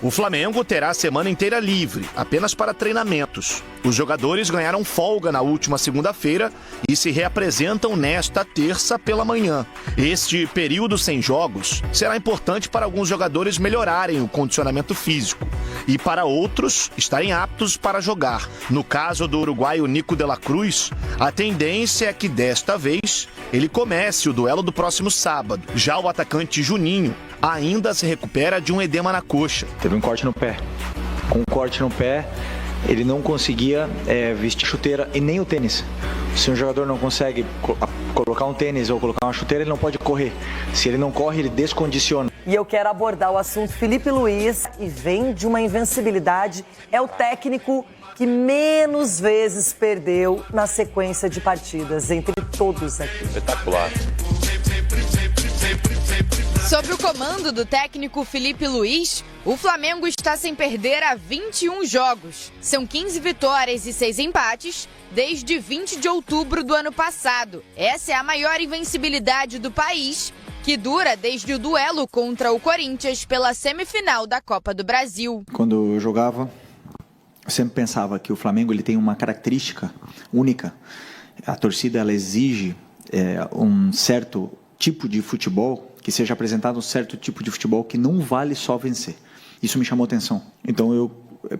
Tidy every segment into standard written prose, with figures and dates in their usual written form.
O Flamengo terá a semana inteira livre, apenas para treinamentos. Os jogadores ganharam folga na última segunda-feira e se reapresentam nesta terça pela manhã. Este período sem jogos será importante para alguns jogadores melhorarem o condicionamento físico e para outros estarem aptos para jogar. No caso do uruguaio Nico de la Cruz, a tendência é que desta vez ele comece o duelo do próximo sábado. Já o atacante Juninho ainda se recupera de um edema na coxa. Teve um corte no pé. Com um corte no pé, ele não conseguia vestir chuteira e nem o tênis. Se um jogador não consegue colocar um tênis ou colocar uma chuteira, ele não pode correr. Se ele não corre, ele descondiciona. E eu quero abordar o assunto Felipe Luiz, que vem de uma invencibilidade. É o técnico que menos vezes perdeu na sequência de partidas, entre todos aqui. Espetacular. Sob o comando do técnico Felipe Luiz, o Flamengo está sem perder há 21 jogos. São 15 vitórias e 6 empates desde 20 de outubro do ano passado. Essa é a maior invencibilidade do país, que dura desde o duelo contra o Corinthians pela semifinal da Copa do Brasil. Quando eu jogava, eu sempre pensava que o Flamengo ele tem uma característica única. A torcida ela exige um certo tipo de futebol, que seja apresentado um certo tipo de futebol que não vale só vencer. Isso me chamou atenção. Então eu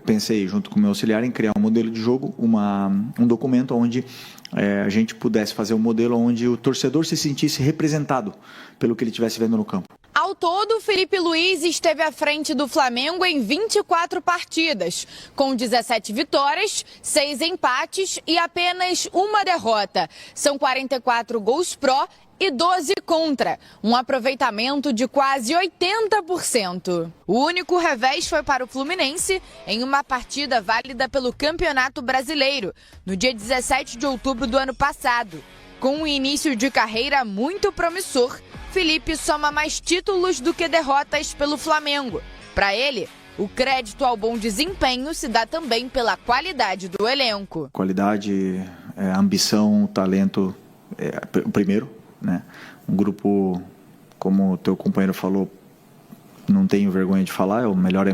pensei, junto com o meu auxiliar, em criar um modelo de jogo, um documento onde a gente pudesse fazer um modelo onde o torcedor se sentisse representado pelo que ele estivesse vendo no campo. Ao todo, Felipe Luiz esteve à frente do Flamengo em 24 partidas, com 17 vitórias, 6 empates e apenas uma derrota. São 44 gols pró e 12 contra, um aproveitamento de quase 80%. O único revés foi para o Fluminense em uma partida válida pelo Campeonato Brasileiro, no dia 17 de outubro do ano passado. Com um início de carreira muito promissor, Felipe soma mais títulos do que derrotas pelo Flamengo. Para ele, o crédito ao bom desempenho se dá também pela qualidade do elenco. Qualidade, ambição, talento, o primeiro, né? Um grupo, como o teu companheiro falou, não tenho vergonha de falar, é o melhor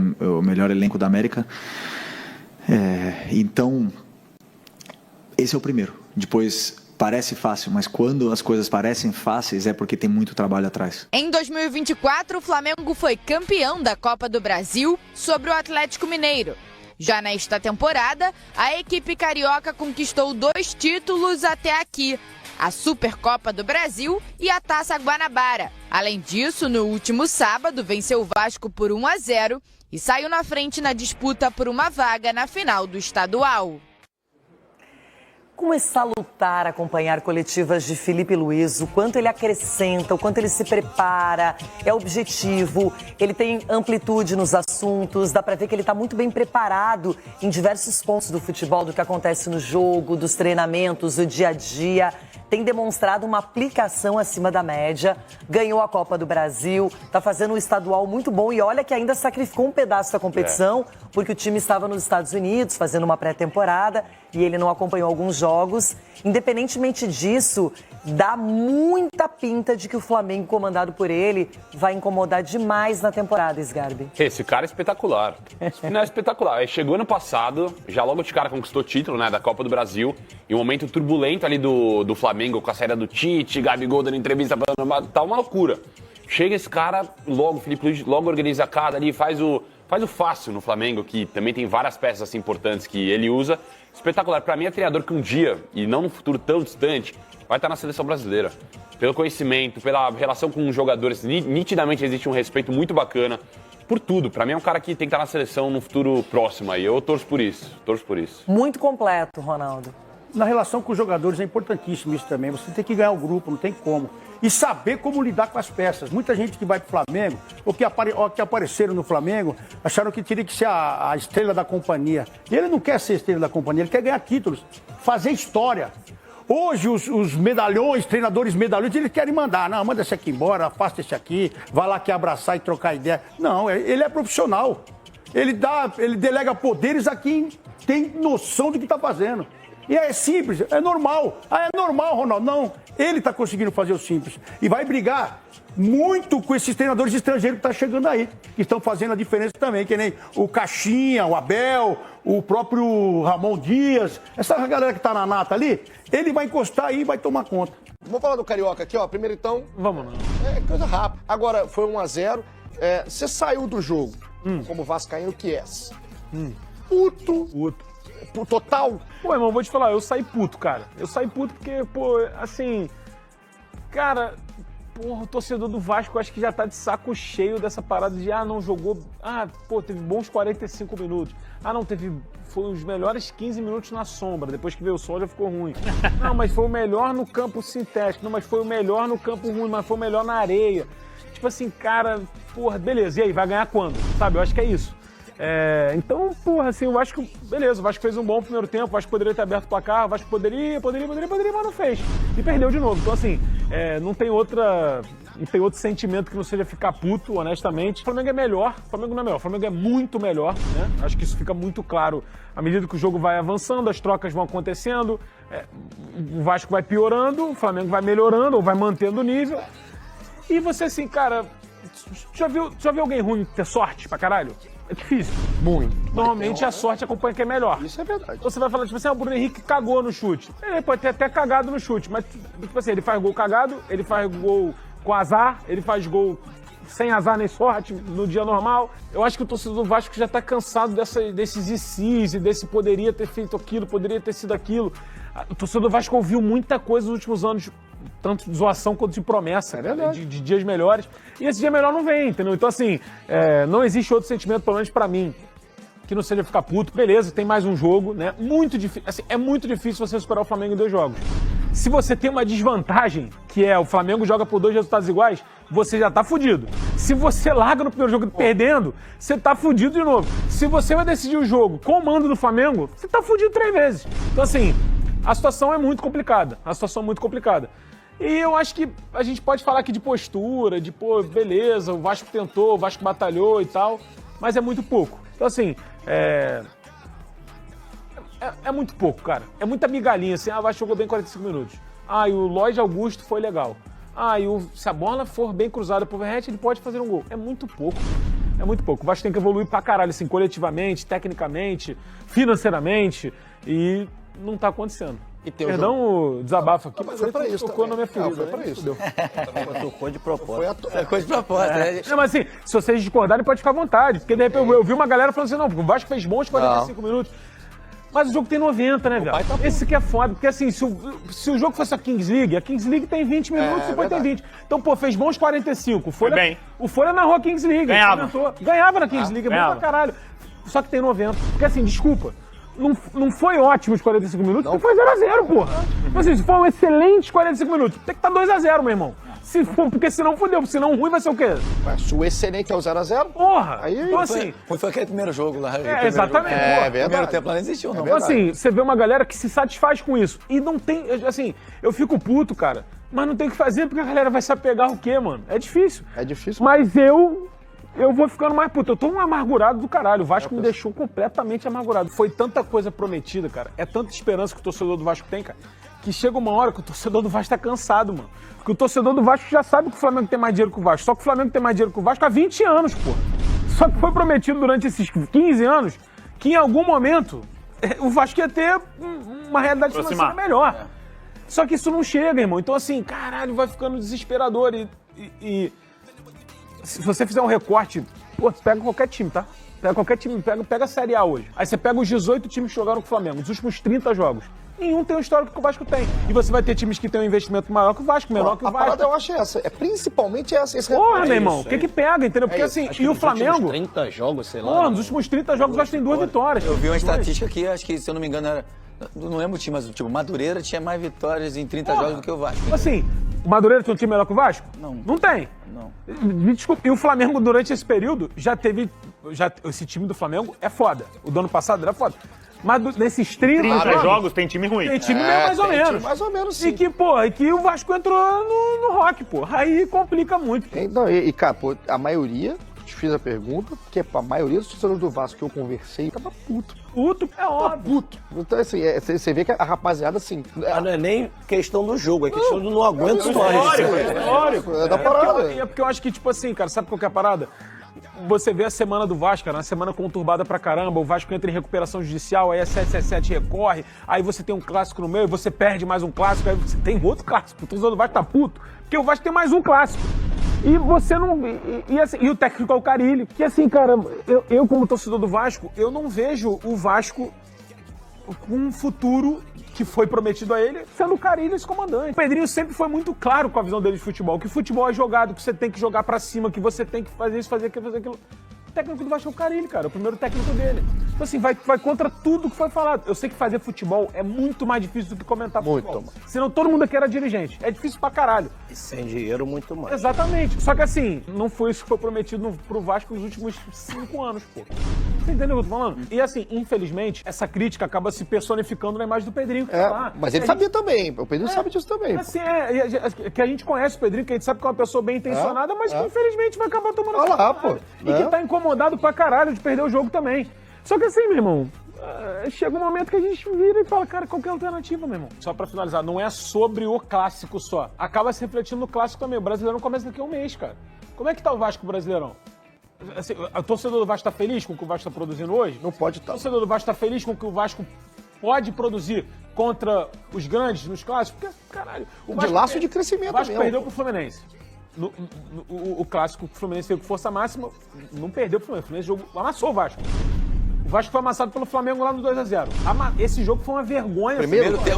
elenco da América. Então, esse é o primeiro. Depois, parece fácil, mas quando as coisas parecem fáceis é porque tem muito trabalho atrás. Em 2024, o Flamengo foi campeão da Copa do Brasil sobre o Atlético Mineiro. Já nesta temporada, a equipe carioca conquistou 2 títulos até aqui: a Supercopa do Brasil e a Taça Guanabara. Além disso, no último sábado, venceu o Vasco por 1-0 e saiu na frente na disputa por uma vaga na final do estadual. Como é salutar acompanhar coletivas de Felipe Luiz, o quanto ele acrescenta, o quanto ele se prepara, é objetivo, ele tem amplitude nos assuntos, dá pra ver que ele tá muito bem preparado em diversos pontos do futebol, do que acontece no jogo, dos treinamentos, do dia a dia. Tem demonstrado uma aplicação acima da média, ganhou a Copa do Brasil, tá fazendo um estadual muito bom e olha que ainda sacrificou um pedaço da competição, porque o time estava nos Estados Unidos fazendo uma pré-temporada e ele não acompanhou alguns jogos. Independentemente disso, dá muita pinta de que o Flamengo, comandado por ele, vai incomodar demais na temporada, Sgarbi. Esse cara é espetacular. Esse final é espetacular. Ele chegou ano passado, já logo de cara conquistou o título, né, da Copa do Brasil, em um momento turbulento ali do Flamengo, com a saída do Tite, Gabigol dando entrevista, tá uma loucura. Chega esse cara, logo, Felipe Luiz, logo organiza a casa ali, faz o fácil no Flamengo, que também tem várias peças assim, importantes que ele usa. Espetacular. Pra mim é treinador que um dia, e não num futuro tão distante, vai estar na seleção brasileira. Pelo conhecimento, pela relação com os jogadores, nitidamente existe um respeito muito bacana. Por tudo. Pra mim é um cara que tem que estar na seleção no futuro próximo aí. Eu torço por isso. Muito completo, Ronaldo. Na relação com os jogadores é importantíssimo isso também. Você tem que ganhar o grupo, não tem como. E saber como lidar com as peças. Muita gente que vai pro Flamengo, ou que apareceram no Flamengo, acharam que teria que ser a estrela da companhia. E ele não quer ser estrela da companhia, ele quer ganhar títulos, fazer história. Hoje os medalhões, treinadores medalhões, eles querem mandar. Não, manda esse aqui embora, afasta esse aqui, vai lá que abraçar e trocar ideia. Não, ele é profissional. Ele delega poderes a quem tem noção do que está fazendo. E é simples, é normal. Ah, é normal, Ronaldo. Não, ele está conseguindo fazer o simples. E vai brigar muito com esses treinadores estrangeiros que estão chegando aí, que estão fazendo a diferença também, que nem o Caixinha, o Abel, o próprio Ramon Dias, essa galera que tá na nata ali, ele vai encostar aí e vai tomar conta. Vamos falar do Carioca aqui, ó. Primeiro então. Vamos lá. É coisa rápida. Agora, foi 1-0. Você saiu do jogo como vascaíno que é. Puto. Total. Pô, irmão, vou te falar, eu saí puto, cara. Eu saí puto porque, pô, assim... Cara, porra, o torcedor do Vasco acho que já tá de saco cheio dessa parada de, não jogou... teve bons 45 minutos. Não, foi os melhores 15 minutos na sombra, depois que veio o sol já ficou ruim. Não, mas foi o melhor no campo sintético. Não, mas foi o melhor no campo ruim, mas foi o melhor na areia. Tipo assim, cara, porra, beleza, e aí, vai ganhar quando? Sabe, eu acho que é isso. Então, porra, assim, o Vasco, beleza, o Vasco fez um bom primeiro tempo, o Vasco poderia ter aberto o placar, o Vasco poderia, mas não fez. E perdeu de novo. Então, assim, não tem outro sentimento que não seja ficar puto, honestamente. O Flamengo é melhor, o Flamengo não é melhor, o Flamengo é muito melhor, né? Acho que isso fica muito claro à medida que o jogo vai avançando, as trocas vão acontecendo, o Vasco vai piorando, o Flamengo vai melhorando ou vai mantendo o nível. E você, assim, cara, já viu alguém ruim ter sorte pra caralho? É difícil. Muito. Normalmente a sorte acompanha quem é melhor. Isso é verdade. Você vai falar, tipo assim, o Bruno Henrique cagou no chute. Ele pode ter até cagado no chute, mas, tipo assim, ele faz gol cagado, ele faz gol com azar, ele faz gol sem azar nem sorte no dia normal. Eu acho que o torcedor do Vasco já tá cansado desses ICs e desse poderia ter feito aquilo, poderia ter sido aquilo. O torcedor do Vasco ouviu muita coisa nos últimos anos, tanto de zoação quanto de promessa, de dias melhores. E esse dia melhor não vem, entendeu? Então, assim, não existe outro sentimento, pelo menos pra mim, que não seja ficar puto. Beleza, tem mais um jogo, né? Muito difícil, assim, é muito difícil você superar o Flamengo em 2 jogos. Se você tem uma desvantagem, que é o Flamengo joga por 2 resultados iguais, você já tá fudido. Se você larga no primeiro jogo perdendo, você tá fudido de novo. Se você vai decidir o jogo com o mando do Flamengo, você tá fudido 3 vezes. Então, assim, a situação é muito complicada. E eu acho que a gente pode falar aqui de postura, de, pô, beleza, o Vasco tentou, o Vasco batalhou e tal, mas é muito pouco. Então, assim, é muito pouco, cara. É muita migalhinha, assim, o Vasco jogou bem 45 minutos. E o Lloyd Augusto foi legal. Se a bola for bem cruzada pro Verratti, ele pode fazer um gol. É muito pouco. É muito pouco. O Vasco tem que evoluir pra caralho, assim, coletivamente, tecnicamente, financeiramente, e não tá acontecendo. Perdão o desabafo aqui, mas foi pra isso. Tocou na minha ferida. Foi pra isso. Tocou de propósito. Foi de propósito. Não, mas assim, se vocês discordarem, pode ficar à vontade. Porque de repente eu vi uma galera falando assim, não, o Vasco fez bons 45 minutos. Mas o jogo tem 90, né, velho? Esse que é foda. Porque assim, se o jogo fosse a Kings League tem 20 minutos, depois tem 20. Então, pô, fez bons 45. O Folha narrou a Kings League. Ganhava na Kings League, é bom pra caralho. Só que tem 90. Porque assim, desculpa. Não foi ótimo os 45 minutos, porque foi 0-0, porra. Assim, se for um excelente 45 minutos, tem que estar 2-0, meu irmão. Porque senão fodeu, senão ruim vai ser o quê? Se o excelente é o 0-0, porra! Aí, então, assim, foi aquele primeiro jogo lá. Exatamente. É verdade. Primeiro tempo lá não existiu, não. Então, assim, você vê uma galera que se satisfaz com isso. E não tem, assim, eu fico puto, cara, mas não tem o que fazer porque a galera vai se apegar o quê, mano? É difícil. Mas eu vou ficando mais puto. Eu tô um amargurado do caralho. O Vasco me deixou completamente amargurado. Foi tanta coisa prometida, cara. É tanta esperança que o torcedor do Vasco tem, cara, que chega uma hora que o torcedor do Vasco tá cansado, mano. Porque o torcedor do Vasco já sabe que o Flamengo tem mais dinheiro que o Vasco. Só que o Flamengo tem mais dinheiro que o Vasco há 20 anos, pô. Só que foi prometido durante esses 15 anos que em algum momento o Vasco ia ter uma realidade financeira melhor. Só que isso não chega, irmão. Então, assim, caralho, vai ficando desesperador. E se você fizer um recorte, pô, pega qualquer time, tá? Pega qualquer time, pega a Série A hoje. Aí você pega os 18 times que jogaram com o Flamengo, os últimos 30 jogos. Nenhum tem o histórico que o Vasco tem. E você vai ter times que têm um investimento maior que o Vasco, menor que o Vasco. A parada eu acho essa. Principalmente esse porra, meu irmão, o que pega, entendeu? Porque assim, e o Flamengo... Nos últimos 30 jogos, sei lá. Porra, nos últimos 30 jogos o Vasco tem 2 vitórias. Eu vi uma estatística aqui, acho que, se eu não me engano, era... Não lembro o time, mas tipo, Madureira tinha mais vitórias em 30 jogos do que o Vasco. Assim, o Madureira tem um time melhor que o Vasco? Não. Não tem. Não. Me desculpe. E o Flamengo, durante esse período, esse time do Flamengo é foda. O do ano passado era foda. Mas nesses 30 jogos tem time ruim. Tem time mais ou menos. Mais ou menos, sim. E que o Vasco entrou no rock, pô. Aí complica muito. Cara, pô, a maioria te fiz a pergunta, porque a maioria dos torcedores do Vasco que eu conversei tava puto. Puto, é óbvio. Puto. Então, assim, você vê que a rapaziada, assim... Não é nem questão do jogo, é questão do não aguento mais. Histórico. É da parada. É porque eu acho que, tipo assim, cara, sabe qual que é a parada? Você vê a semana do Vasco, cara, uma semana conturbada pra caramba, o Vasco entra em recuperação judicial, aí a 777 recorre, aí você tem um clássico no meio, você perde mais um clássico, aí você tem outro clássico. O torcedor do Vasco tá puto, porque o Vasco tem mais um clássico. E você não... E o técnico é o Carille. Que assim, cara, eu como torcedor do Vasco, eu não vejo o Vasco com um futuro que foi prometido a ele, sendo o Carille esse comandante. O Pedrinho sempre foi muito claro com a visão dele de futebol, que futebol é jogado, que você tem que jogar pra cima, que você tem que fazer isso, fazer aquilo, fazer aquilo. O técnico do Vasco é o Carille, cara, o primeiro técnico dele. Então assim, vai contra tudo que foi falado. Eu sei que fazer futebol é muito mais difícil do que comentar futebol. Senão todo mundo aqui era dirigente. É difícil pra caralho. E sem dinheiro, muito mais. Exatamente. Só que assim, não foi isso que foi prometido pro Vasco nos últimos 5 anos, pô. Você entendeu o que eu tô falando? E assim, infelizmente, essa crítica acaba se personificando na imagem do Pedrinho que tá lá. Mas ele sabia também, o Pedrinho sabe disso também. Assim, que a gente conhece o Pedrinho, que a gente sabe que é uma pessoa bem intencionada, mas que infelizmente vai acabar tomando Olha lá, pô. E que tá incomodado pra caralho de perder o jogo também. Só que assim, meu irmão, chega um momento que a gente vira e fala, cara, qual que é a alternativa, meu irmão? Só pra finalizar, não é sobre o clássico só. Acaba se refletindo no clássico também. O Brasileirão começa daqui a um mês, cara. Como é que tá o Vasco Brasileirão? Assim, o torcedor do Vasco tá feliz com o que o Vasco tá produzindo hoje? Não pode estar. O torcedor do Vasco tá feliz com o que o Vasco pode produzir contra os grandes nos clássicos? Porque, caralho... De laço de crescimento O Vasco mesmo. perdeu pro Fluminense. O clássico que o Fluminense veio com força máxima, não perdeu pro Fluminense. O Fluminense amassou o Vasco. O Vasco foi amassado pelo Flamengo lá no 2x0. Esse jogo foi uma vergonha. O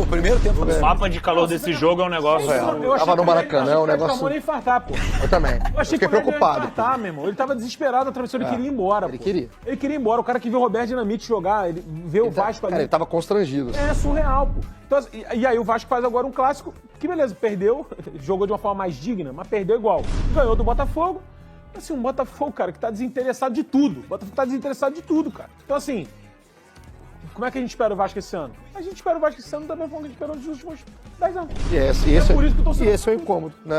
primeiro tempo. O mapa de calor desse jogo é um negócio real. Tava no Maracanã, o negócio... Não nem infartar, pô. Eu também. Eu achei Fiquei que o Roberto preocupado. ia infartar, meu irmão. Ele tava desesperado, atravessou, ele queria ir embora, Ele pô. queria. Ele queria ir embora. O cara que viu o Roberto Dinamite jogar, ele vê o Vasco ali. Cara, ele tava constrangido. É surreal, pô. Então, e aí o Vasco faz agora um clássico que, beleza, perdeu, jogou de uma forma mais digna, mas perdeu igual. Ganhou do Botafogo. Assim, um Botafogo, cara, que tá desinteressado de tudo. O Botafogo tá desinteressado de tudo, cara. Então, assim, como é que a gente espera o Vasco esse ano? A gente espera o Vasco esse ano da mesma forma que a gente esperou nos últimos 10 anos. E esse por isso que eu tô é o incômodo, né?